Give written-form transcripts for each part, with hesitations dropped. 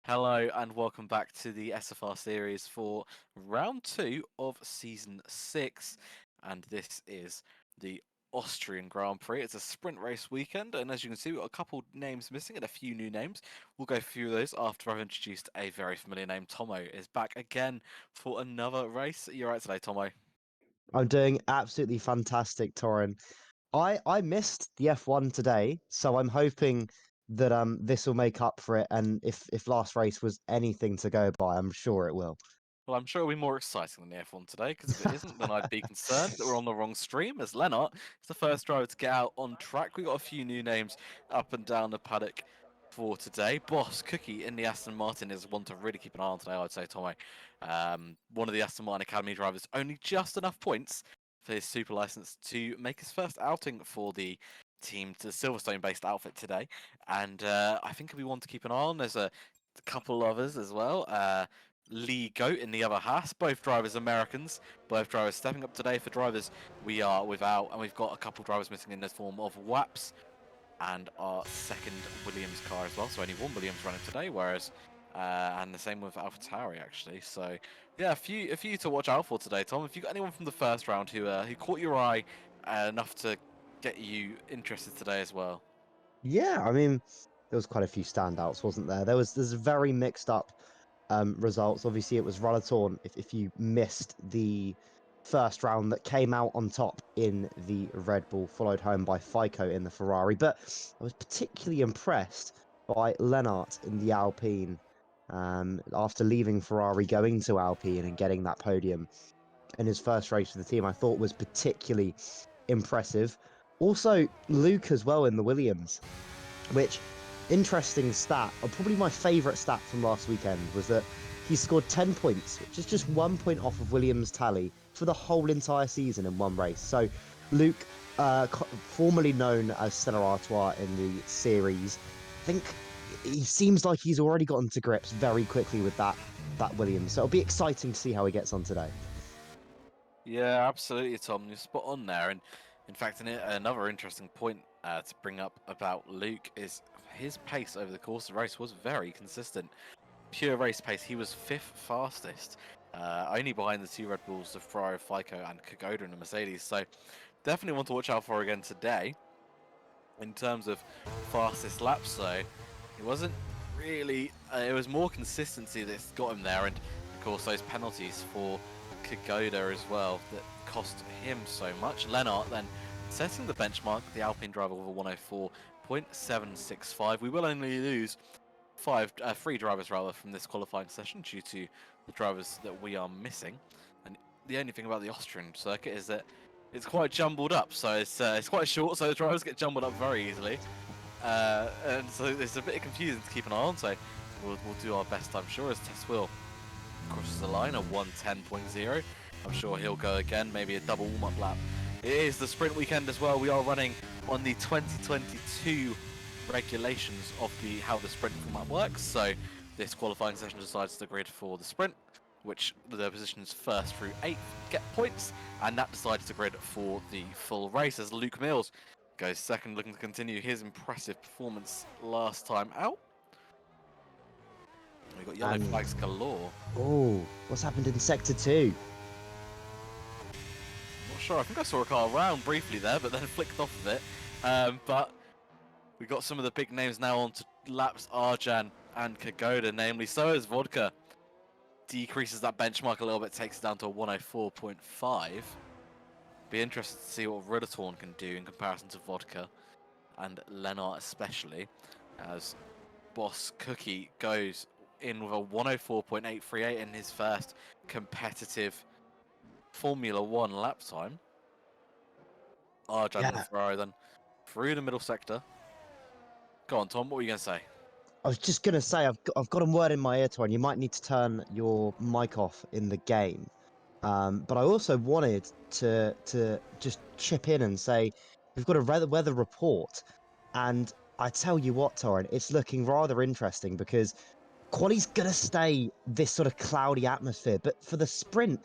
Hello and welcome back to the SFR series for round 2 of season 6, and this is the Austrian Grand Prix. It's a sprint race weekend, and as you can see, we've got a couple names missing and a few new names. We'll go through those after I've introduced a very familiar name. Tomo is back again for another race. You're right today, Tomo. I'm doing absolutely fantastic, Torin. I missed the F1 today, so I'm hoping that this will make up for it. And if last race was anything to go by, I'm sure it will. Well, I'm sure it'll be more exciting than the F1 today, because if it isn't, then I'd be concerned that we're on the wrong stream, as Lennart is the first driver to get out on track. We've got a few new names up and down the paddock for today. Boss Cookie in the Aston Martin is one to really keep an eye on today, I'd say, Tomo. One of the Aston Martin Academy drivers, only just enough points for his super license to make his first outing for the team, to the Silverstone-based outfit today. And I think it'll be one to keep an eye on. There's a couple others as well. Lee Goat in the other Haas, both drivers Americans, both drivers stepping up today. For drivers we are without, and we've got a couple drivers missing in the form of Waps and our second Williams car as well, so only one Williams running today, whereas and the same with AlphaTauri actually. So yeah, a few to watch out for today. Tom, have you got anyone from the first round who caught your eye enough to get you interested today as well? Yeah, I mean, there was quite a few standouts, wasn't there? There's very mixed up results. Obviously, it was Ralatorn. If you missed the first round, that came out on top in the Red Bull, followed home by FICO in the Ferrari. But I was particularly impressed by Lennart in the Alpine. After leaving Ferrari, going to Alpine and getting that podium in his first race for the team, I thought was particularly impressive. Also, Luke as well in the Williams, which, interesting stat, or probably my favourite stat from last weekend, was that he scored 10 points, which is just 1 point off of Williams' tally for the whole entire season in one race. So Luke, formerly known as Stella Artois in the series, I think he seems like he's already gotten to grips very quickly with that Williams. So it'll be exciting to see how he gets on today. Yeah, absolutely, Tom. You're spot on there. And in fact, another interesting point to bring up about Luke is his pace over the course of the race was very consistent. Pure race pace, he was 5th fastest, only behind the two Red Bulls, the Ferrari, FICO, and Kogoda in the Mercedes. So definitely one to watch out for again today. In terms of fastest laps, though, it wasn't really. It was more consistency that's got him there, and of course those penalties for Kogoda as well that cost him so much. Lennart then setting the benchmark, the Alpine driver with a 104.765. We will only lose three drivers rather from this qualifying session due to the drivers that we are missing. And the only thing about the Austrian circuit is that it's quite jumbled up, so it's quite short, so the drivers get jumbled up very easily. And so it's a bit confusing to keep an eye on, so we'll do our best, I'm sure, as Tess will crosses the line, a 110.0. I'm sure he'll go again, maybe a double warm-up lap. It is the sprint weekend as well. We are running on the 2022 regulations of how the sprint format works. So this qualifying session decides the grid for the sprint, which the positions first through 8th get points, and that decides the grid for the full race as Luke Mills goes second, looking to continue his impressive performance last time out. We've got yellow flags galore. Oh, what's happened in Sector 2? Not sure, I think I saw a car around briefly there, but then flicked off of it. But we've got some of the big names now on to laps, Arjan and Kogoda, namely. So is Vodka. Decreases that benchmark a little bit, takes it down to a 104.5. Be interested to see what Rillatorn can do in comparison to Vodka and Lennart especially, as Boss Cookie goes in with a 104.838 in his first competitive Formula 1 lap time. Arjan and Ferrari then through the middle sector. Go on, Tom, what were you going to say? I was just gonna say I've got a word in my ear, Torin. You might need to turn your mic off in the game. But I also wanted to just chip in and say we've got a weather report, and I tell you what, Torin, it's looking rather interesting because quali's gonna stay this sort of cloudy atmosphere, but for the sprint,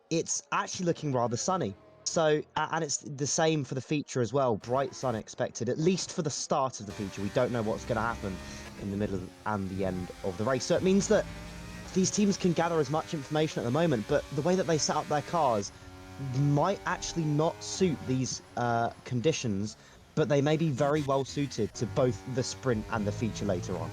it's actually looking rather sunny. So, and it's the same for the feature as well. Bright sun expected, at least for the start of the feature. We don't know what's going to happen in the middle and the end of the race. So it means that these teams can gather as much information at the moment, but the way that they set up their cars might actually not suit these conditions, but they may be very well suited to both the sprint and the feature later on.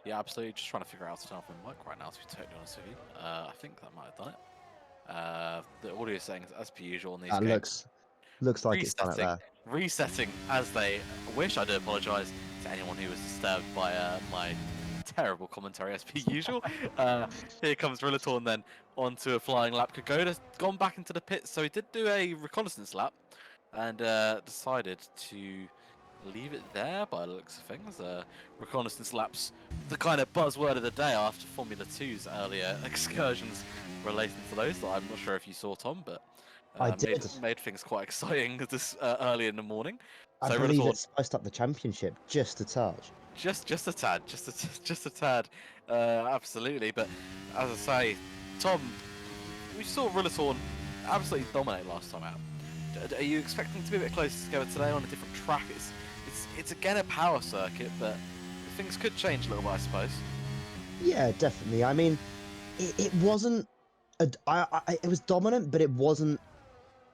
Yeah, absolutely. Just trying to figure out how to turn off my mic right now, to be totally honest with you. I think that might have done it. The audio settings, as per usual, in these That games, looks like it's done it resetting, there. resetting as they wish. I do apologise to anyone who was disturbed by my terrible commentary, as per usual. Here comes Rillatorn then onto a flying lap. Kagoda's gone back into the pits, so he did do a reconnaissance lap and decided to leave it there by the looks of things. Reconnaissance laps, the kind of buzzword of the day after Formula 2's earlier excursions relating to those that I'm not sure if you saw, Tom, but I did. made things quite exciting this early in the morning. I So believe Rillatorn, it spiced up the championship just a touch. just a tad, just a tad, absolutely. But as I say, Tom, we saw Rillatorn absolutely dominate last time out. Are you expecting to be a bit closer together today on a different track? It's again a power circuit, but things could change a little bit, I suppose. Yeah, definitely. I mean, it wasn't. It was dominant, but it wasn't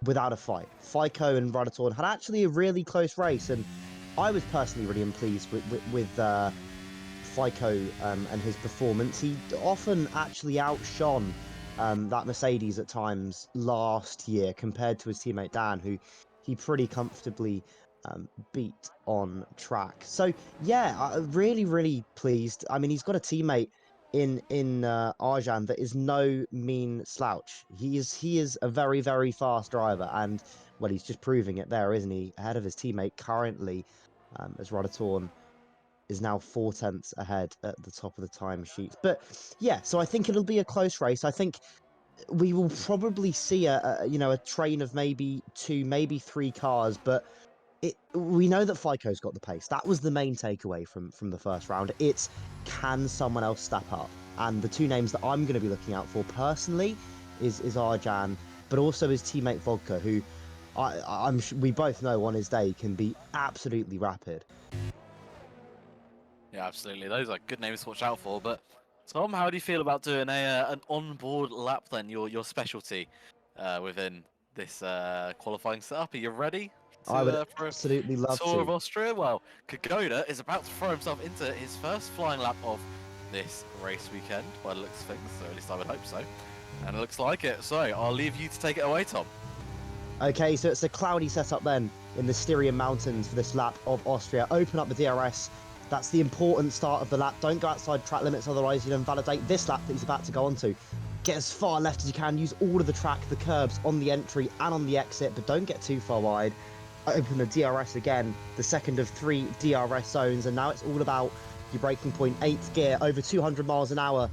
without a fight. FICO and Radatorn had actually a really close race, and I was personally really pleased with FICO and his performance. He often actually outshone that Mercedes at times last year compared to his teammate Dan, who he pretty comfortably beat on track. So yeah, really, really pleased. I mean, he's got a teammate in Arjan that is no mean slouch. He is a very, very fast driver, and well, he's just proving it there, isn't he? Ahead of his teammate currently, as Radatorn is now 4 tenths ahead at the top of the time sheets. But yeah, so I think it'll be a close race. I think we will probably see a train of maybe two, maybe three cars, but we know that FICO's got the pace. That was the main takeaway from the first round. It's can someone else step up? And the two names that I'm going to be looking out for personally is Arjan, but also his teammate Vodka, who we both know on his day can be absolutely rapid. Yeah, absolutely. Those are good names to watch out for. But Tom, how do you feel about doing an onboard lap then? Your specialty within this qualifying setup. Are you ready I would for a absolutely love tour of to. Austria? Well, Kagoda is about to throw himself into his first flying lap of this race weekend, by the looks of things. So at least I would hope so. And it looks like it. So I'll leave you to take it away, Tom. Okay, so it's a cloudy setup then in the Styrian Mountains for this lap of Austria. Open up the DRS. That's the important start of the lap. Don't go outside track limits, otherwise you'll invalidate this lap that he's about to go onto. Get as far left as you can. Use all of the track, the curbs on the entry and on the exit, but don't get too far wide. Open the DRS again, the second of 3 DRS zones, and now it's all about your braking point, 8th gear, over 200 miles an hour,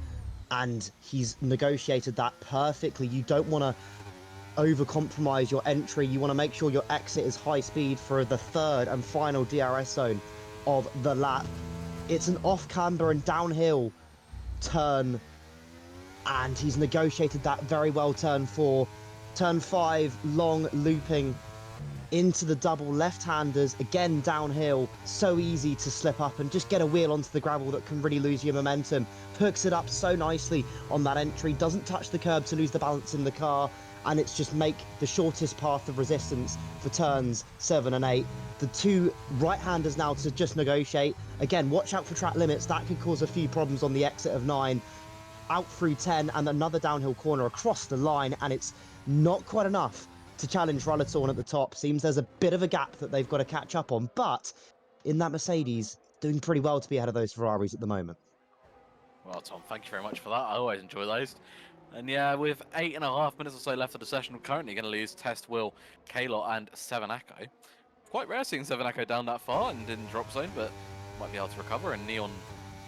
and he's negotiated that perfectly. You don't want to over-compromise your entry. You want to make sure your exit is high speed for the third and final DRS zone of the lap. It's an off-camber and downhill turn, and he's negotiated that very well. Turn 4, turn 5, long looping into the double left-handers, again downhill, so easy to slip up and just get a wheel onto the gravel that can really lose your momentum. Hooks it up so nicely on that entry, doesn't touch the curb to lose the balance in the car, and it's just make the shortest path of resistance for turns 7 and 8. The two right-handers now to just negotiate. Again, watch out for track limits, that could cause a few problems on the exit of 9. Out through 10 and another downhill corner across the line, and it's not quite enough to challenge Ralatorn at the top. Seems there's a bit of a gap that they've got to catch up on, but in that Mercedes, doing pretty well to be ahead of those Ferraris at the moment. Well, Tom, thank you very much for that. I always enjoy those. And yeah, with 8.5 minutes or so left of the session, we're currently going to lose Test, Will, Kalot, and Seven Echo. Quite rare seeing Seven Echo down that far and in drop zone, but might be able to recover. And neon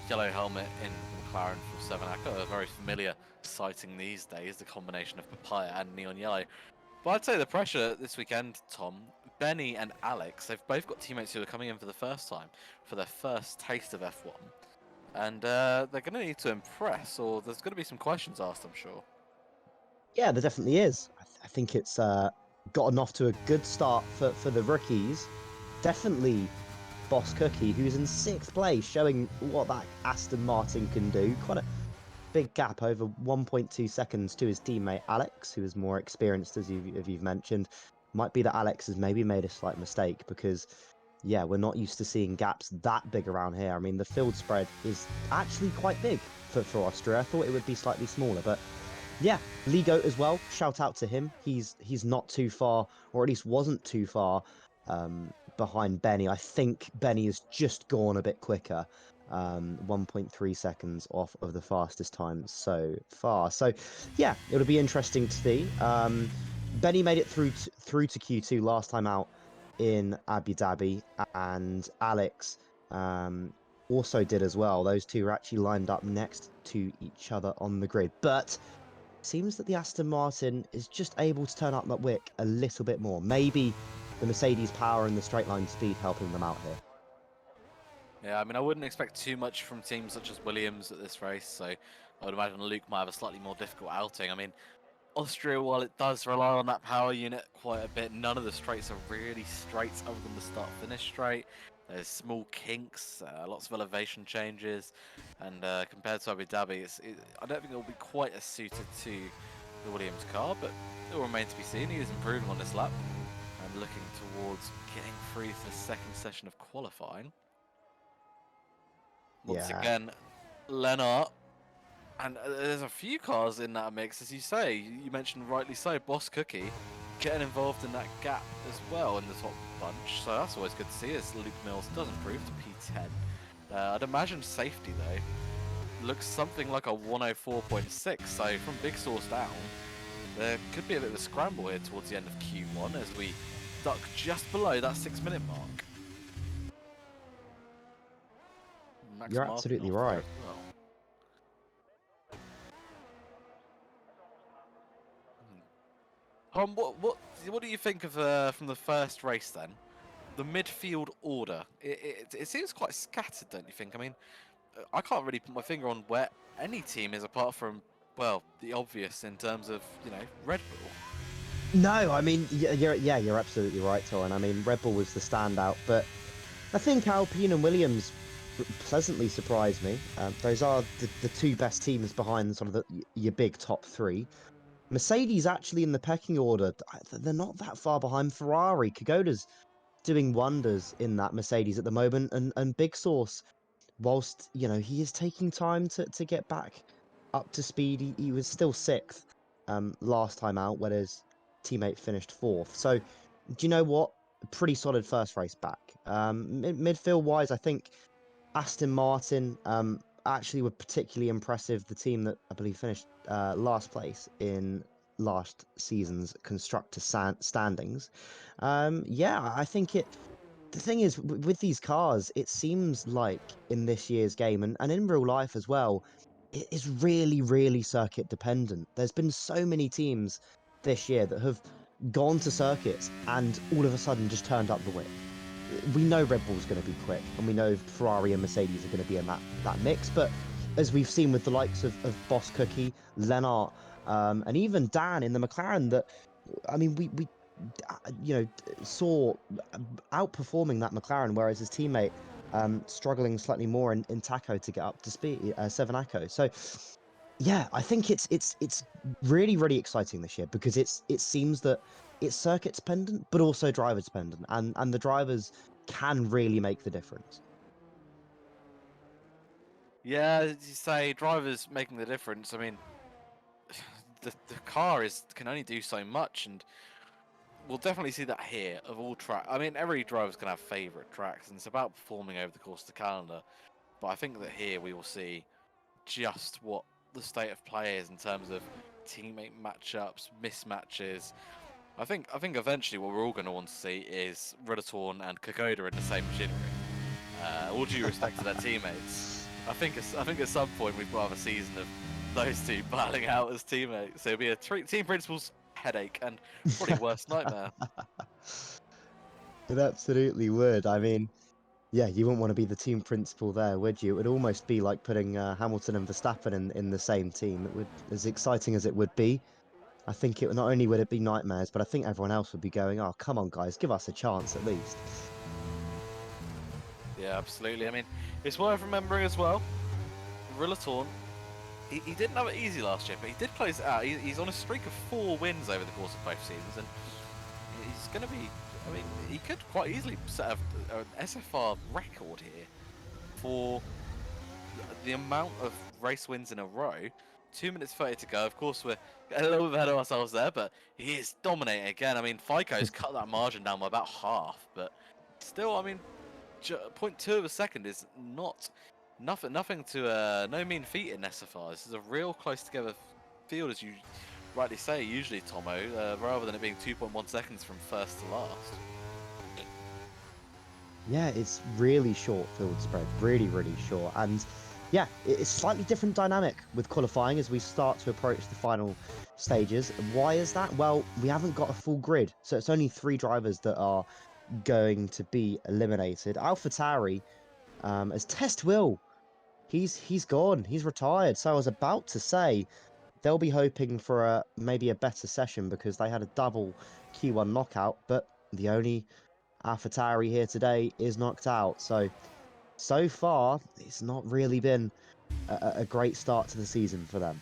yellow helmet in McLaren from Seven Echo, a very familiar sighting these days, the combination of papaya and neon yellow. But I'd say the pressure this weekend, Tom, Benny and Alex, they've both got teammates who are coming in for the first time, for their first taste of F1. And they're going to need to impress, or there's going to be some questions asked, I'm sure. Yeah, there definitely is. I think it's gotten off to a good start for the rookies. Definitely Boss Cookie, who's in 6th place, showing what that Aston Martin can do. Quite a big gap, over 1.2 seconds to his teammate Alex, who is more experienced, as you've mentioned. Might be that Alex has maybe made a slight mistake because, yeah, we're not used to seeing gaps that big around here. I mean, the field spread is actually quite big for Austria. I thought it would be slightly smaller, but yeah, Ligo as well. Shout out to him. He's not too far, or at least wasn't too far behind Benny. I think Benny has just gone a bit quicker. 1.3 seconds off of the fastest time so far. So yeah, it'll be interesting to see. Benny made it through to Q2 last time out in Abu Dhabi, and Alex also did as well. Those two were actually lined up next to each other on the grid, but seems that the Aston Martin is just able to turn up that wick a little bit more. Maybe the Mercedes power and the straight line speed helping them out here. Yeah, I mean, I wouldn't expect too much from teams such as Williams at this race, so I would imagine Luke might have a slightly more difficult outing. I mean, Austria, while it does rely on that power unit quite a bit, none of the straights are really straight other than the start-finish straight. There's small kinks, lots of elevation changes, and compared to Abu Dhabi, I don't think it will be quite as suited to the Williams car, but it will remain to be seen. He is improving on this lap and looking towards getting through to the second session of qualifying. Once Yeah, again, Lennart, and there's a few cars in that mix, as you say. You mentioned rightly so, Boss Cookie getting involved in that gap as well in the top bunch, so that's always good to see as Luke Mills does improve to P10. I'd imagine safety though looks something like a 104.6, so from big source down, there could be a bit of a scramble here towards the end of Q1 as we duck just below that 6-minute mark. Max you're Martin absolutely off there right. as well. What do you think of from the first race then? The midfield order. It seems quite scattered, don't you think? I mean, I can't really put my finger on where any team is apart from, well, the obvious in terms of, Red Bull. No, I mean, you're absolutely right, Torin. I mean, Red Bull was the standout, but I think Alpine and Williams pleasantly surprised me. Those are the two best teams behind sort of your big top three. Mercedes actually in the pecking order, they're not that far behind Ferrari. Kogoda's doing wonders in that Mercedes at the moment, and Big Sauce, whilst he is taking time to get back up to speed, he was still 6th last time out, where his teammate finished 4th. So do you know what? Pretty solid first race back. Midfield wise, I think Aston Martin actually were particularly impressive. The team that I believe finished last place in last season's constructor standings. Yeah, I think it. The thing is, with these cars, it seems like in this year's game and in real life as well, it is really, really circuit dependent. There's been so many teams this year that have gone to circuits and all of a sudden just turned up the wick. We know Red Bull's going to be quick, and we know Ferrari and Mercedes are going to be in that mix. But as we've seen with the likes of Boss Cookie, Lennart, and even Dan in the McLaren, that I mean, we saw outperforming that McLaren, whereas his teammate struggling slightly more in Taco to get up to speed, 7 So yeah, I think it's really, really exciting this year because it seems that it's circuit dependent, but also driver dependent, and the drivers can really make the difference. Yeah, as you say, drivers making the difference. I mean, the car can only do so much, and we'll definitely see that here of all track. I mean, every driver's gonna have favourite tracks, and it's about performing over the course of the calendar. But I think that here we will see just what the state of play is in terms of teammate matchups, mismatches. I think eventually what we're all going to want to see is Redatorn and Kokoda in the same machinery. All due respect to their teammates, I think at some point we've got to have a season of those two battling out as teammates. So it'll be a team principal's headache and probably worst nightmare. It absolutely would. I mean, yeah, you wouldn't want to be the team principal there, would you? It would almost be like putting Hamilton and Verstappen in the same team. It would, as exciting as it would be, I think it not only would it be nightmares, but I think everyone else would be going, "Oh, come on, guys, give us a chance at least." Yeah, absolutely. I mean, it's worth remembering as well, Rillatorn, he didn't have it easy last year, but he did close it out. He's on a streak of 4 wins over the course of both seasons, and he's going to be, I mean, he could quite easily set an SFR record here for the amount of race wins in a row. 2 minutes 30 to go. Of course, we're a little bit ahead of ourselves there, but he is dominating again. I mean, FICO's cut that margin down by about half, but still, I mean, 0.2 of a second is nothing to no mean feat in SFR. This is a real close together field, as you rightly say, usually, Tomo, rather than it being 2.1 seconds from first to last. Yeah, it's really short field spread, really, really short. And yeah, it's slightly different dynamic with qualifying as we start to approach the final stages. Why is that? Well, we haven't got a full grid, so it's only 3 drivers that are going to be eliminated. AlphaTauri, as Test Will, he's gone, he's retired. So I was about to say they'll be hoping for maybe a better session because they had a double Q1 knockout, but the only AlphaTauri here today is knocked out. So far, it's not really been a great start to the season for them.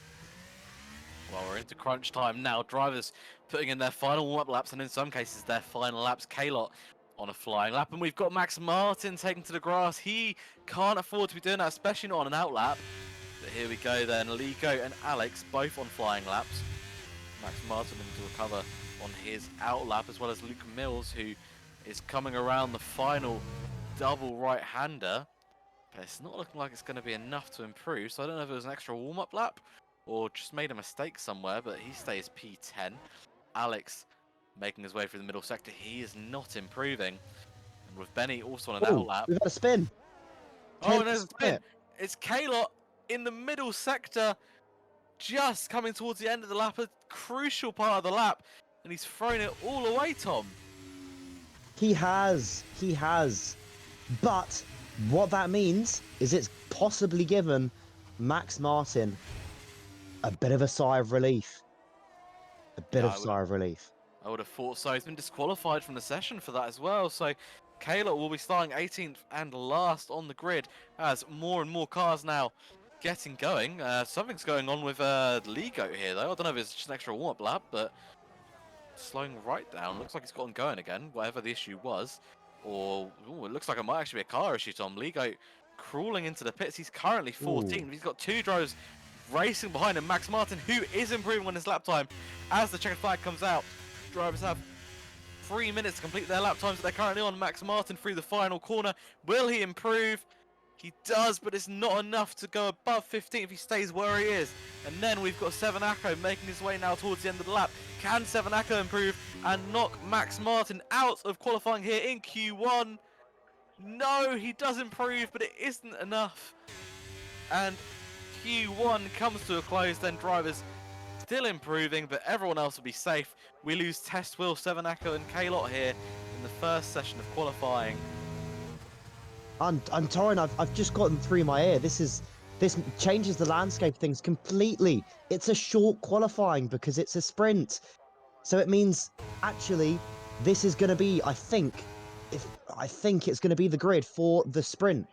Well, we're into crunch time now. Drivers putting in their final warm-up laps, and in some cases, their final laps. Kalot on a flying lap, and we've got Max Martin taken to the grass. He can't afford to be doing that, especially not on an out lap. But here we go then. Ligo and Alex both on flying laps. Max Martin looking to recover on his out lap, as well as Luke Mills, who is coming around the final double right-hander. But it's not looking like it's going to be enough to improve, so I don't know if it was an extra warm-up lap or just made a mistake somewhere, but he stays P10. Alex making his way through the middle sector. He is not improving. And with Benny also on an out Oh, lap. we've had a spin. Oh, Kalot's and there's a done spin. it. It's Kalot in the middle sector, just coming towards the end of the lap, a crucial part of the lap. And he's thrown it all away, Tom. He has. But what that means is it's possibly given Max Martin a bit of a sigh of relief. A bit Yeah, of sigh of relief. I would have thought so. He's been disqualified from the session for that as well. So Kalot will be starting 18th and last on the grid as more and more cars now getting going. Something's going on with Ligo here, though. I don't know if it's just an extra warm-up lap, but slowing right down. Looks like he's gotten going again, whatever the issue was. Or, ooh, it looks like it might actually be a car issue, Tom. Ligo crawling into the pits. He's currently 14th. Ooh. He's got 2 drivers racing behind him. Max Martin, who is improving on his lap time as the checkered flag comes out. Drivers have 3 minutes to complete their lap times that they're currently on. Max Martin through the final corner. Will he improve? He does, but it's not enough to go above 15th if he stays where he is. And then we've got Seven Akko making his way now towards the end of the lap. Can Seven Akko improve and knock Max Martin out of qualifying here in Q1? No, he does improve, but it isn't enough. And Q1 comes to a close, then drivers still improving, but everyone else will be safe. We lose Test Will, Seven Akko and Kalot here in the first session of qualifying. I'm torn. I've just gotten through my ear. This changes the landscape of things completely. It's a short qualifying because it's a sprint. So it means actually this is going to be, I think it's going to be the grid for the sprint.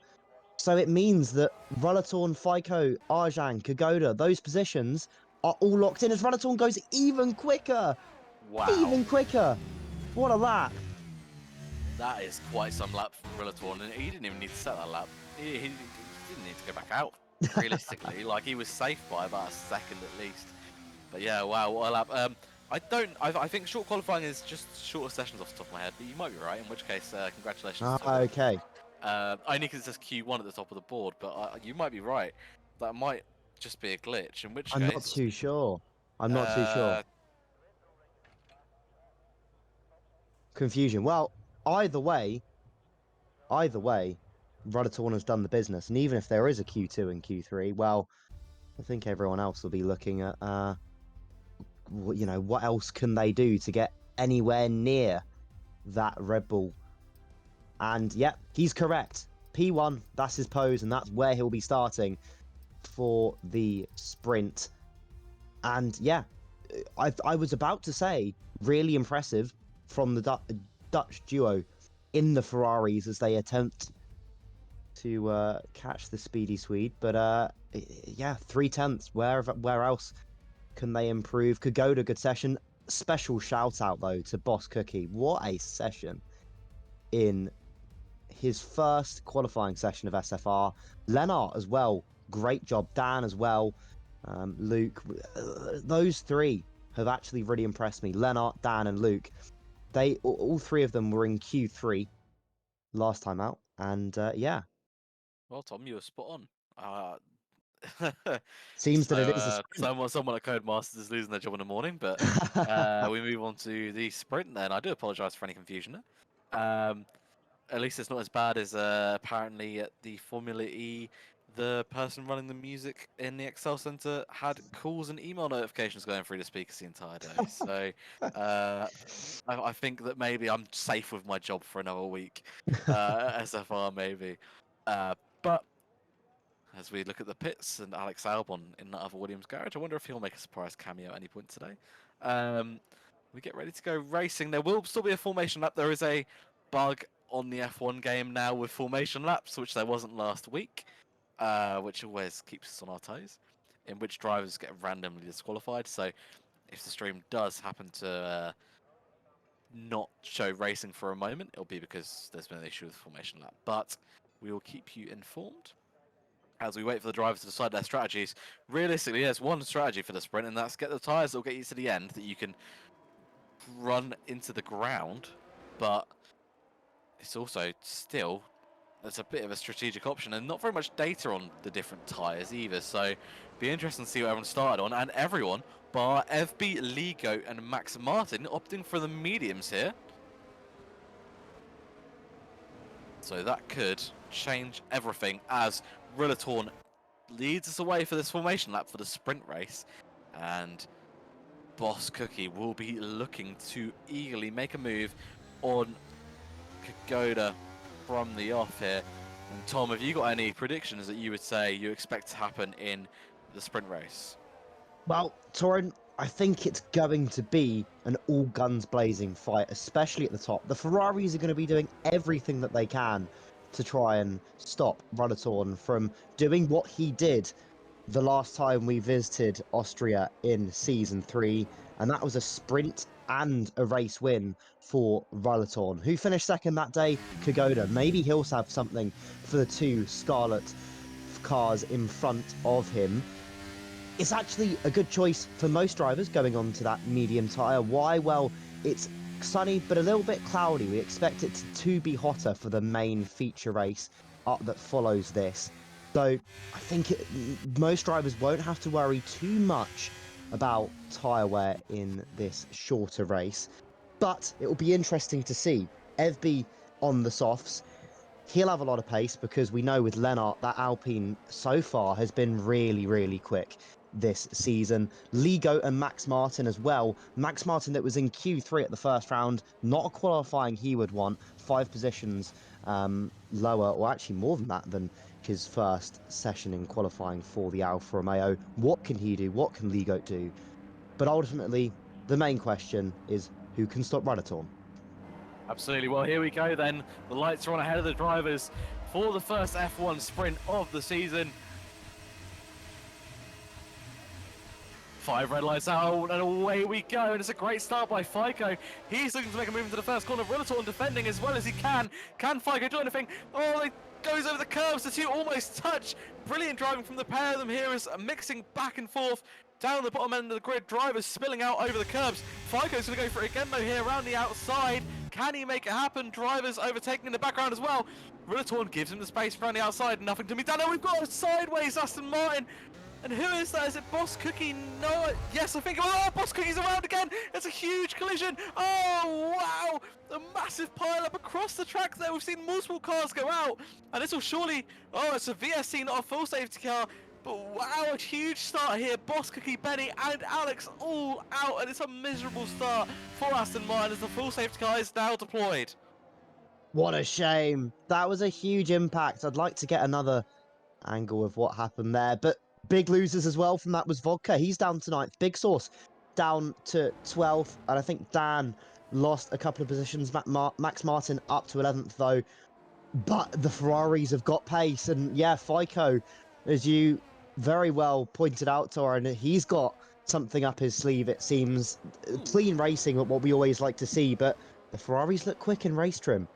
So it means that Rulatorn, FICO, Arjan, Kagoda, those positions are all locked in as Rulatorn goes even quicker. Wow. Even quicker. What a lap. That is quite some lap from Rillatorn, and he didn't even need to set that lap. He didn't need to go back out, realistically. Like, he was safe by about a second at least. But yeah, wow, what a lap. I think short qualifying is just shorter sessions off the top of my head, but you might be right, in which case, congratulations. Okay. Only because it says Q1 at the top of the board, but you might be right. That might just be a glitch, in which I'm case... not too sure. I'm not too sure. Confusion. Well, either way, Ruddertorn has done the business. And even if there is a Q2 and Q3, well, I think everyone else will be looking at, what else can they do to get anywhere near that Red Bull? And yeah, he's correct. P1, that's his pose, and that's where he'll be starting for the sprint. And yeah, I was about to say really impressive from the Dutch duo in the Ferraris as they attempt to catch the speedy Swede. But yeah, 3/10. Where else can they improve? Kagoda, good session. Special shout out though to Boss Cookie. What a session in his first qualifying session of SFR. Lennart as well. Great job. Dan as well. Luke. Those three have actually really impressed me. Lennart, Dan, and Luke. They all three of them were in Q3 last time out, and yeah. Well, Tom, you were spot on. Seems that it is a sprint. Someone at Codemasters is losing their job in the morning, but we move on to the sprint then. I do apologise for any confusion there. At least it's not as bad as apparently at the Formula E, the person running the music in the Excel Center had calls and email notifications going through the speakers the entire day. So I think that maybe I'm safe with my job for another week at SFR maybe. But as we look at the pits and Alex Albon in that other Williams garage, I wonder if he'll make a surprise cameo at any point today. We get ready to go racing. There will still be a formation lap. There is a bug on the F1 game now with formation laps, which there wasn't last week, which always keeps us on our toes, in which drivers get randomly disqualified. So if the stream does happen to not show racing for a moment, it'll be because there's been an issue with the formation lap. But we will keep you informed as we wait for the drivers to decide their strategies. Realistically, there's one strategy for the sprint, and that's get the tyres that will get you to the end that you can run into the ground, but it's also still, there's a bit of a strategic option and not very much data on the different tyres either, so be interesting to see what everyone started on, and everyone bar FB, Ligo and Max Martin opting for the mediums here. So that could change everything as Rillatorn leads us away for this formation lap for the sprint race, and Boss Cookie will be looking to eagerly make a move on Kagoda from the off here. And Tom, have you got any predictions that you would say you expect to happen in the sprint race? Well, Torin, I think it's going to be an all guns blazing fight, especially at the top. The Ferraris are going to be doing everything that they can to try and stop Rillatorn from doing what he did the last time we visited Austria in Season 3, and that was a sprint and a race win for Rillatorn. Who finished second that day? Kagoda. Maybe he'll have something for the two Scarlet cars in front of him. It's actually a good choice for most drivers going on to that medium tyre. Why? Well, it's sunny but a little bit cloudy. We expect it to be hotter for the main feature race that follows this. So I think most drivers won't have to worry too much about tyre wear in this shorter race. But it will be interesting to see. Evby on the softs, he'll have a lot of pace because we know with Lennart that Alpine so far has been really, really quick this season. Ligo and Max Martin as well. Max Martin that was in Q3 at the first round, not a qualifying he would want, 5 positions lower, or actually more than that, than his first session in qualifying for the Alfa Romeo. What can he do? What can Ligo do? But ultimately, the main question is who can stop Rillatorn? Absolutely. Well, here we go then. The lights are on ahead of the drivers for the first F1 sprint of the season. 5 red lights out, and away we go. And it's a great start by FICO. He's looking to make a move into the first corner. Rillatorn defending as well as he can. Can FICO do anything? Oh, it goes over the curves. The two almost touch. Brilliant driving from the pair of them here is mixing back and forth. Down the bottom end of the grid, drivers spilling out over the curbs. FICO's going to go for it again though here around the outside. Can he make it happen? Drivers overtaking in the background as well. Rillatorn gives him the space around the outside. Nothing to be done. And we've got a sideways Aston Martin. And who is that? Is it Boss Cookie? No. Yes, I think. Oh, Boss Cookie's around again. It's a huge collision. Oh, wow. A massive pile up across the track there. We've seen multiple cars go out. And this will surely... Oh, it's a VSC, not a full safety car. But wow, a huge start here. Boss Cookie, Benny and Alex all out. And it's a miserable start for Aston Martin as the full safety car is now deployed. What a shame. That was a huge impact. I'd like to get another angle of what happened there. But big losers as well from that was Vodka. He's down tonight. Big Source down to 12th, and I think Dan lost a couple of positions. Max Martin up to 11th though, but the Ferraris have got pace, and yeah, FICO, as you very well pointed out, Torin, he's got something up his sleeve. It seems Ooh. clean racing, what we always like to see, but the Ferraris look quick in race trim.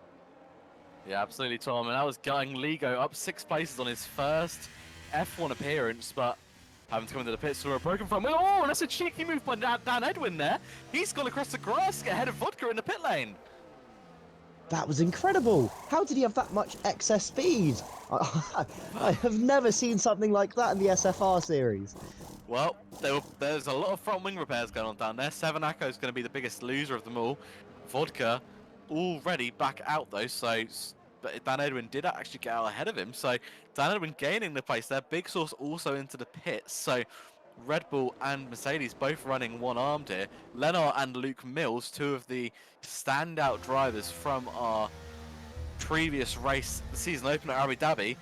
Yeah, absolutely, Tom. And that was gutting Ligo up 6 places on his first F1 appearance, but having to come into the pits for a broken front wheel. Oh, that's a cheeky move by Dan Edwin there. He's gone across the grass to get ahead of Vodka in the pit lane. That was incredible. How did he have that much excess speed? I have never seen something like that in the SFR series. Well, there's a lot of front wing repairs going on down there. Seven Echo is going to be the biggest loser of them all. Vodka already back out though, so but Dan Edwin did actually get out ahead of him. So Dan Edwin gaining the place there. Big Source also into the pits. So Red Bull and Mercedes both running one-armed here. Lennart and Luke Mills, two of the standout drivers from our previous race, the season opener at Abu Dhabi,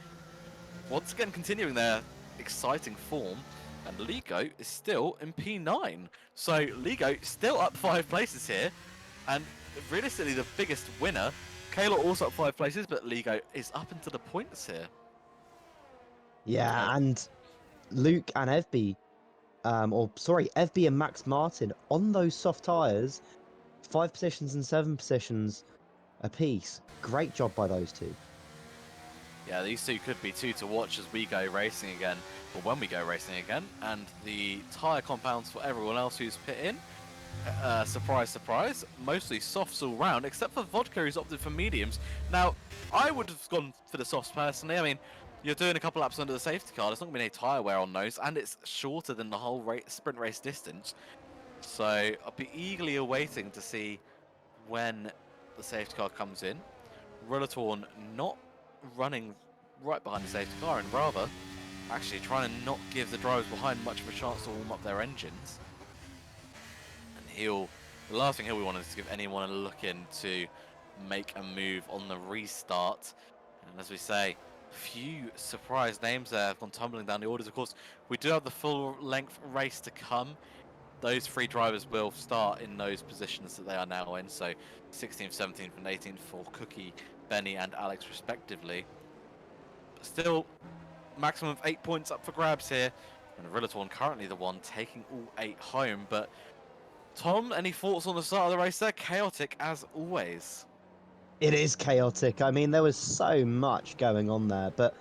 once again continuing their exciting form. And Ligo is still in P9. So Ligo still up 5 places here. And realistically the biggest winner. Kayla also up 5 places, but Ligo is up into the points here. Yeah, and Luke and Evby, Evby and Max Martin on those soft tyres, 5 positions and 7 positions apiece. Great job by those two. Yeah, these two could be two to watch as we go racing again, or when we go racing again. And the tyre compounds for everyone else who's pit in, surprise, surprise, mostly softs all round, except for Vodka who's opted for mediums. Now, I would have gone for the softs personally. I mean, you're doing a couple laps under the safety car, there's not going to be any tyre wear on those, and it's shorter than the whole sprint race distance. So I'll be eagerly awaiting to see when the safety car comes in. Rulatorn not running right behind the safety car, and rather actually trying to not give the drivers behind much of a chance to warm up their engines. And the last thing he'll be wanting is to give anyone a look in to make a move on the restart. And as we say, few surprise names there have gone tumbling down the orders. Of course, we do have the full length race to come. Those 3 drivers will start in those positions that they are now in, so 16th, 17th and 18th for Cookie, Benny and Alex respectively. But still, maximum of 8 points up for grabs here, and Rillatorn currently the one taking all 8 home. But Tom, any thoughts on the start of the race there? Chaotic as always. It is chaotic. I mean, there was so much going on there, but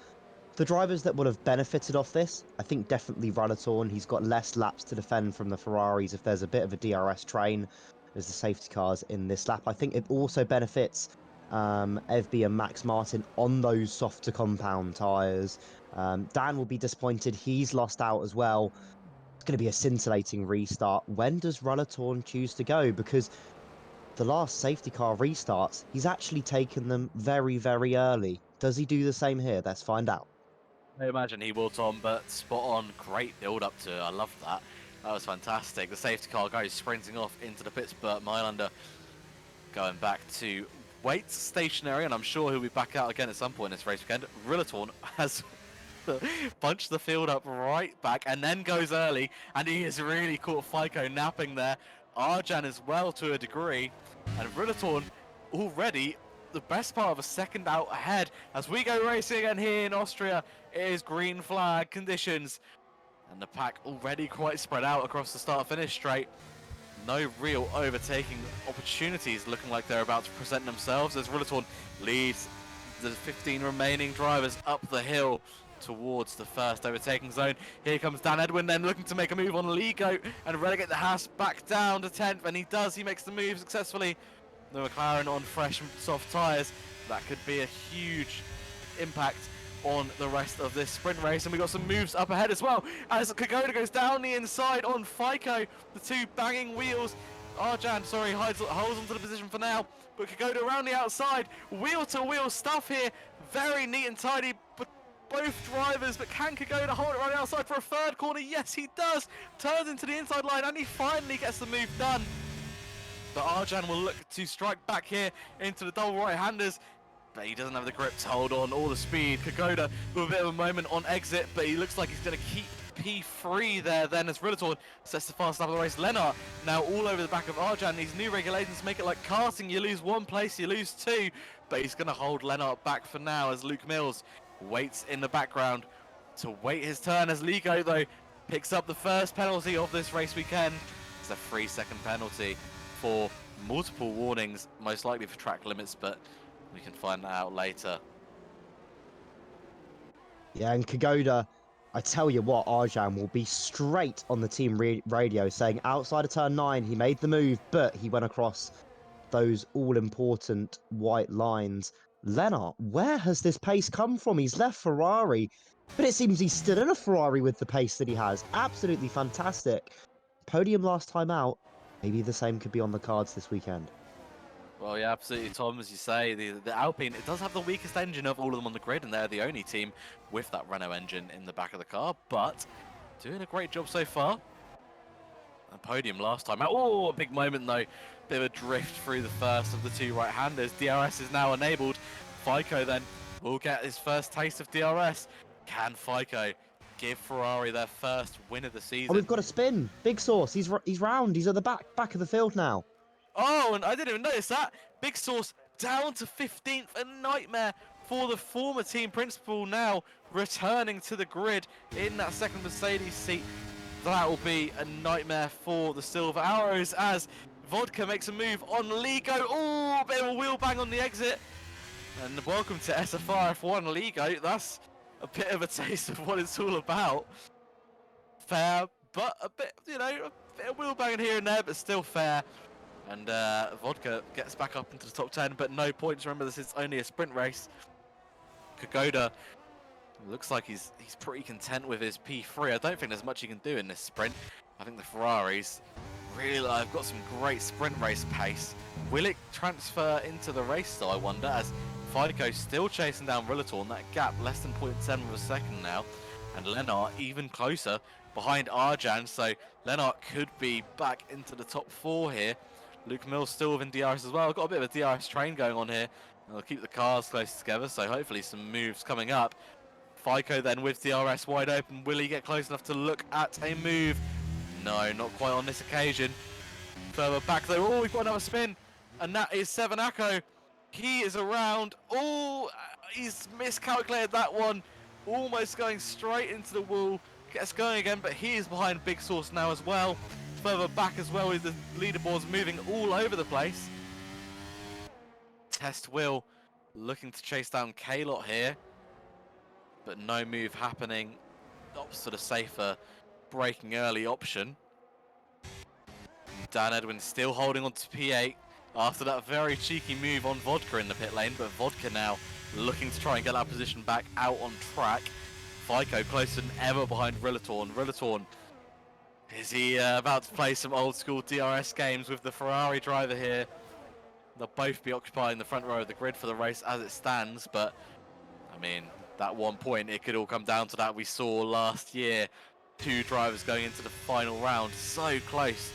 the drivers that would have benefited off this, I think definitely Rulatorn. He's got less laps to defend from the Ferraris if there's a bit of a DRS train as the safety cars in this lap. I think it also benefits Evby and Max Martin on those softer compound tyres. Dan will be disappointed. He's lost out as well. It's going to be a scintillating restart. When does Rulatorn choose to go? Because the last safety car restarts, he's actually taken them very, very early. Does he do the same here? Let's find out. I imagine he will, Tom, but spot on. Great build up to it. I love that. That was fantastic. The safety car goes sprinting off into the pits, but Mylander going back to wait stationary, and I'm sure he'll be back out again at some point this race weekend. Rillatorn has punched the field up right back and then goes early, and he has really caught FICO napping there. Arjan as well to a degree, and Rillatorn already the best part of a second out ahead as we go racing again here in Austria. It is green flag conditions, and the pack already quite spread out across the start-finish straight. No real overtaking opportunities looking like they're about to present themselves as Rillatorn leads the 15 remaining drivers up the hill towards the first overtaking zone. Here comes Dan Edwin then looking to make a move on Ligo and relegate the Haas back down to 10th, and he does. He makes the move successfully. The McLaren on fresh soft tyres. That could be a huge impact on the rest of this sprint race, and we got some moves up ahead as well as Kagoda goes down the inside on FICO. The 2 banging wheels. Arjan, sorry, holds onto the position for now, but Kagoda around the outside. Wheel to wheel stuff here, very neat and tidy, but both drivers. But can Kagoda hold it around the outside for a third corner? Yes, he does. Turns into the inside line, and he finally gets the move done. But Arjan will look to strike back here into the double right-handers, but he doesn't have the grip to hold on or the speed. Kagoda with a bit of a moment on exit, but he looks like he's going to keep P3 there then as Rillatorn sets the fast lap of the race. Lennart now all over the back of Arjan. These new regulations make it like karting. You lose one place, you lose two, but he's going to hold Lennart back for now as Luke Mills waits in the background to wait his turn as Ligo though picks up the first penalty of this race weekend. It's a 3-second penalty for multiple warnings, most likely for track limits, but we can find that out later. Yeah, and Kagoda, I tell you what, Arjan will be straight on the team radio saying outside of turn 9, he made the move, but he went across those all-important white lines. Lennart, where has this pace come from? He's left Ferrari, but it seems he's still in a Ferrari with the pace that he has. Absolutely fantastic. Podium last time out. Maybe the same could be on the cards this weekend. Well, yeah, absolutely, Tom. As you say, the Alpine, it does have the weakest engine of all of them on the grid, and they're the only team with that Renault engine in the back of the car, but doing a great job so far. A podium last time out. Oh, a big moment, though. Bit of a drift through the first of the two right-handers. DRS is now enabled. FICO, then, will get his first taste of DRS. Can FICO give Ferrari their first win of the season? Oh, we've got a spin. Big Sauce, he's round. He's at the back of the field now. Oh, and I didn't even notice that. Big Sauce down to 15th. A nightmare for the former team principal now returning to the grid in that second Mercedes seat. That will be a nightmare for the Silver Arrows as Vodka makes a move on Ligo. Oh, bit of a wheel bang on the exit. And welcome to SFR F1 Ligo. That's a bit of a taste of what it's all about. Fair, but a bit, you know, a bit of wheel banging here and there, but still fair. And Vodka gets back up into the top 10, but no points. Remember, this is only a sprint race. Kagoda looks like he's pretty content with his P3. I don't think there's much he can do in this sprint. I think the Ferraris really have got some great sprint race pace. Will it transfer into the race, though, I wonder, as FICO's still chasing down Rillatorn. That gap less than 0.7 of a second now. And Lennart even closer behind Arjan, so Lennart could be back into the top 4 here. Luke Mills still within DRS as well. Got a bit of a DRS train going on here. They'll keep the cars close together, so hopefully some moves coming up. FICO then with DRS wide open. Will he get close enough to look at a move? No, not quite on this occasion. Further back though. Oh, we've got another spin. And that is Seven Acco. He is around. Oh, he's miscalculated that one. Almost going straight into the wall. Gets going again, but he is behind Big Sauce now as well. Further back as well, with the leaderboards moving all over the place. Test Will looking to chase down K-Lot here, but no move happening. Opts for the safer braking early option. Dan Edwin still holding on to P8 after that very cheeky move on Vodka in the pit lane, but Vodka now looking to try and get that position back out on track. FICO closer than ever behind Rillatorn. Rillatorn, is he about to play some old school DRS games with the Ferrari driver here? They'll both be occupying the front row of the grid for the race as it stands, but I mean, that 1 point, it could all come down to that. We saw last year 2 drivers going into the final round so close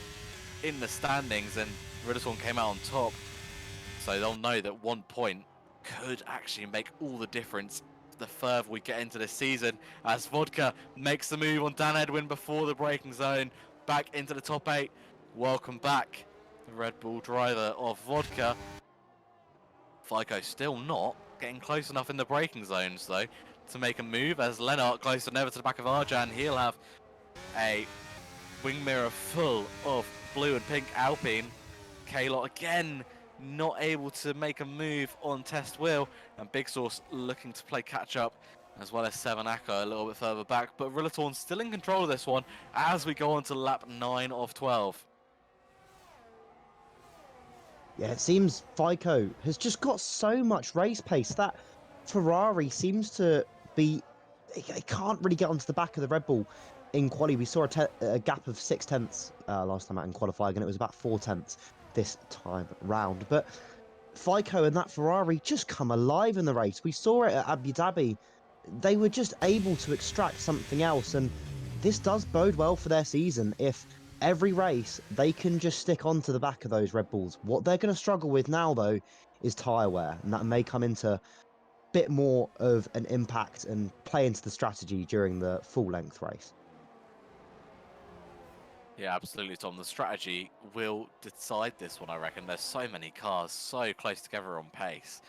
in the standings, and Rillatorn came out on top. So they'll know that 1 point could actually make all the difference the further we get into this season, as Vodka makes the move on Dan Edwin before the braking zone, back into the top 8. Welcome back, the Red Bull driver of Vodka. FICO still not getting close enough in the braking zones though to make a move, as Lennart closer than ever to the back of Arjan. He'll have a wing mirror full of blue and pink Alpine. K-Lot again not able to make a move on Test Wheel, and Big Sauce looking to play catch up, as well as Seven Acco a little bit further back, but Rillatorn still in control of this one as we go on to lap 9 of 12. Yeah, it seems FICO has just got so much race pace. That Ferrari seems to be... It can't really get onto the back of the Red Bull in quali. We saw a gap of 6/10 last time out in qualifying, and it was about 4/10 this time round. But FICO and that Ferrari just come alive in the race. We saw it at Abu Dhabi. They were just able to extract something else, and this does bode well for their season if every race they can just stick onto the back of those Red Bulls. What they're going to struggle with now, though, is tyre wear, and that may come into a bit more of an impact and play into the strategy during the full-length race. Yeah, absolutely, Tom. The strategy will decide this one, I reckon. There's so many cars so close together on pace.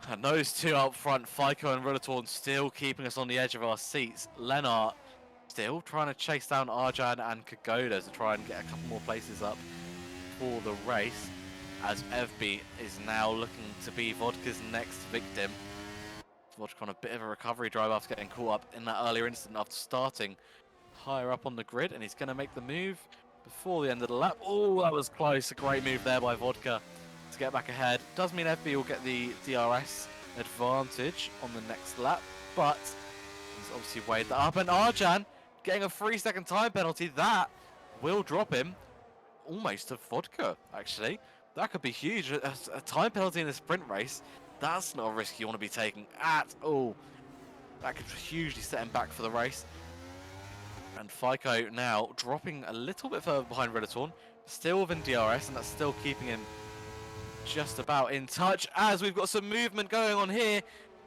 And those two up front, FICO and Rillatorn, still keeping us on the edge of our seats. Lennart still trying to chase down Arjan and Kagoda to try and get a couple more places up for the race, as Evby is now looking to be Vodka's next victim. Vodka on a bit of a recovery drive after getting caught up in that earlier incident after starting higher up on the grid, and he's going to make the move before the end of the lap. Oh, that was close. A great move there by Vodka to get back ahead. Does mean FB will get the DRS advantage on the next lap, but he's obviously weighed that up. And Arjan getting a 3-second time penalty. That will drop him almost to Vodka, actually. That could be huge. A time penalty in a sprint race, that's not a risk you want to be taking at all. That could hugely set him back for the race. And FICO now dropping a little bit further behind Rillatorn, still within DRS, and that's still keeping him just about in touch, as we've got some movement going on here.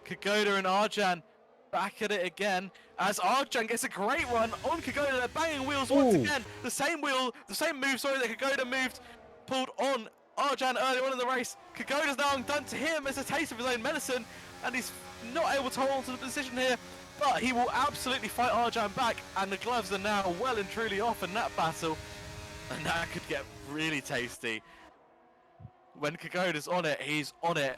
Kagoda and Arjan back at it again, as Arjan gets a great run on Kagoda. They're banging wheels once again. The same move, sorry, that Kagoda pulled on Arjan earlier on in the race. Kagoda's now done to him as a taste of his own medicine, and he's not able to hold on to the position here. But he will absolutely fight Arjan back, and the gloves are now well and truly off in that battle. And that could get really tasty. When Kagoda's on it, he's on it.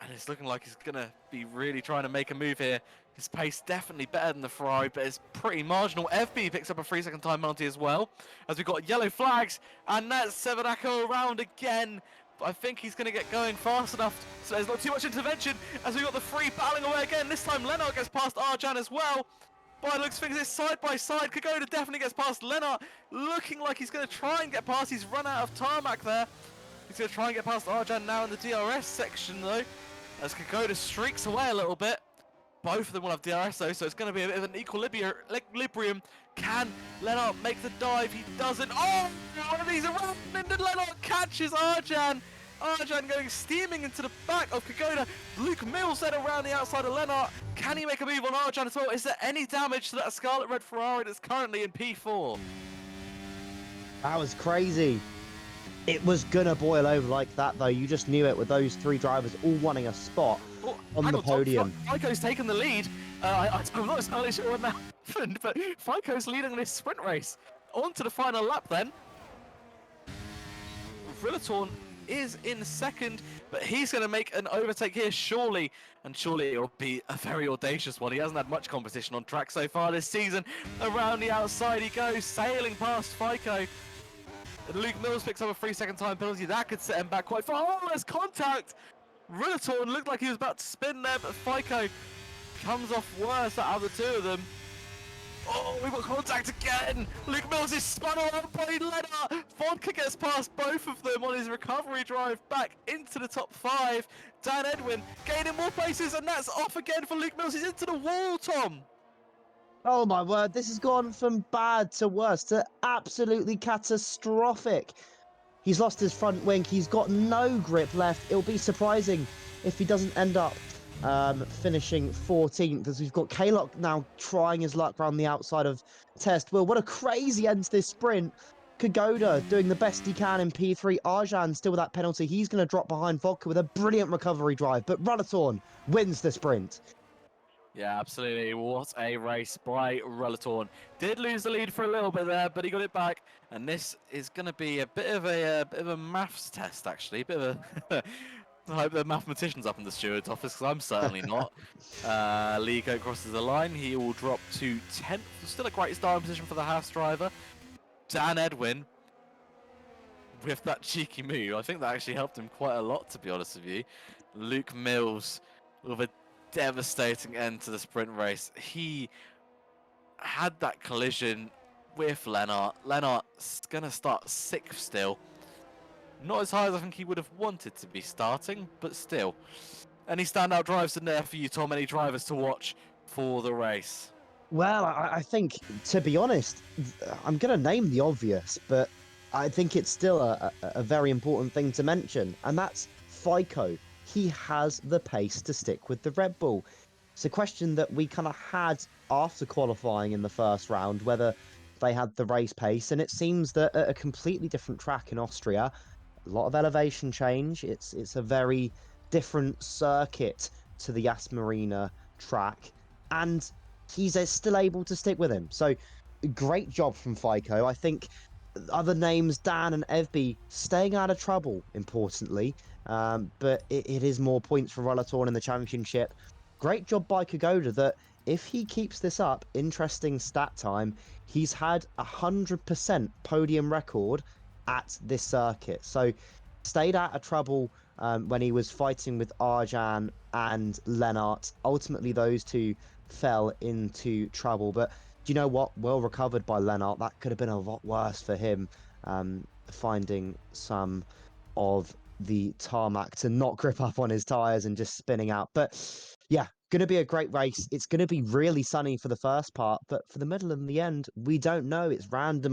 And it's looking like he's going to be really trying to make a move here. His pace definitely better than the Ferrari, but it's pretty marginal. FB picks up a 3-second time penalty as well, as we've got yellow flags, and that's Severaco around again. But I think he's going to get going fast enough, so there's not too much intervention, as we've got the free battling away again. This time Lennart gets past Arjan as well. By looks things, it's side by side. Kagoda definitely gets past Lennart, looking like he's going to try and get past. He's run out of tarmac there. He's going to try and get past Arjan now in the DRS section though, as Kagoda streaks away a little bit. Both of them will have DRS though, so it's going to be a bit of an equilibrium. Can Lennart make the dive? He doesn't. Oh, one of these around, and Lennart catches Arjan. Arjan going steaming into the back of Kagoda. Luke Mills then around the outside of Lennart. Can he make a move on Arjan as well? Is there any damage to that Scarlet Red Ferrari that's currently in P4? That was crazy. It was gonna boil over like that though. You just knew it with those three drivers all wanting a spot on the podium. FICO's taken the lead. I'm not entirely sure when that happened, but FICO's leading this sprint race. On to the final lap then. Rillatorn is in second, but he's going to make an overtake here, surely. And surely it'll be a very audacious one. He hasn't had much competition on track so far this season. Around the outside he goes, sailing past FICO. Luke Mills picks up a 3-second time penalty. That could set him back quite far. Oh, there's contact! Rillatorn looked like he was about to spin there, but FICO comes off worse out of the two of them. Oh, we've got contact again! Luke Mills is spun around by Lennart. Vodka gets past both of them on his recovery drive back into the top 5. Dan Edwin gaining more places, and that's off again for Luke Mills. He's into the wall, Tom! Oh my word, this has gone from bad to worse to absolutely catastrophic. He's lost his front wing. He's got no grip left. It'll be surprising if he doesn't end up finishing 14th, as we've got K-Lock now trying his luck around the outside of Test. Well, what a crazy end to this sprint. Kagoda doing the best he can in P3. Arjan still with that penalty. He's going to drop behind Vodka with a brilliant recovery drive, but Rillatorn wins the sprint. Yeah, absolutely. What a race by Rillatorn. Did lose the lead for a little bit there, but he got it back. And this is going to be a bit of a maths test, actually. A bit of a. I hope the mathematician's up in the steward's office, because I'm certainly not. Lico crosses the line. He will drop to 10th. Still a great starting position for the Haas driver. Dan Edwin with that cheeky move. I think that actually helped him quite a lot, to be honest with you. Luke Mills with a devastating end to the sprint race. He had that collision with Lennart. Lennart's going to start 6th still. Not as high as I think he would have wanted to be starting, but still. Any standout drives in there for you, Tom? Any drivers to watch for the race? Well, I think, to be honest, I'm going to name the obvious, but I think it's still a very important thing to mention, and that's FICO. He has the pace to stick with the Red Bull. It's a question that we kind of had after qualifying in the first round, whether they had the race pace, and it seems that at a completely different track in Austria, a lot of elevation change. It's a very different circuit to the Yas Marina track, and he's still able to stick with him. So great job from FICO. I think other names, Dan and Evby, staying out of trouble, importantly. But it is more points for Rolatorn in the championship. Great job by Kagoda that if he keeps this up, interesting stat time, he's had 100% podium record at this circuit. So stayed out of trouble when he was fighting with Arjan and Lennart. Ultimately, those two fell into trouble. But do you know what? Well recovered by Lennart. That could have been a lot worse for him, finding some of the tarmac to not grip up on his tires and just spinning out. But yeah, going to be a great race. It's going to be really sunny for the first part, but for the middle and the end, we don't know. It's random.